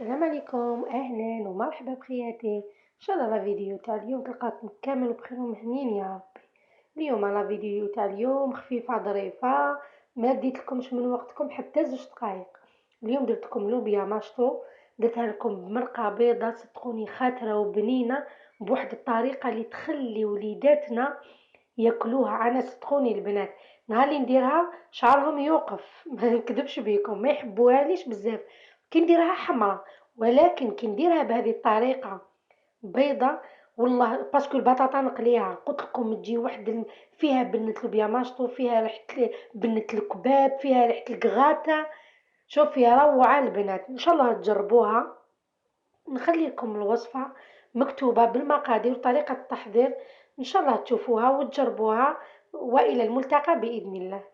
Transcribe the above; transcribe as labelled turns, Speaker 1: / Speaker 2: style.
Speaker 1: السلام عليكم، أهلا ومرحبا بخياتي. إن شاء الله فيديو تاع اليوم تلقاكم كامل بخير ومهنيين يا ربي. اليوم على فيديو تاع اليوم خفيفة ظريفة، ما ديت لكمش من وقتكم حتى 2 دقايق. اليوم درت لكم لوبيا ماشطو، درتها لكم بمرقة بيضة صدقوني خاطرة وبنينة بواحد الطريقة اللي تخلي وليداتنا ياكلوها. انا صدقوني البنات نهار اللي نديرها شعرهم يوقف ما نكذبش بيكم، ما يحبوهاليش بزاف كي نديرها حمرا، ولكن كي نديرها بهذه الطريقه بيضة والله باسكو البطاطا نقليها قلت لكم تجي فيها بنة لوبيا ماشطو، فيها ريحة بنة الكباب، فيها ريحة الكغاتا. شوفي روعة البنات، ان شاء الله تجربوها. نخلي لكم الوصفة مكتوبة بالمقادير وطريقة التحضير، إن شاء الله تشوفوها وتجربوها، وإلى الملتقى بإذن الله.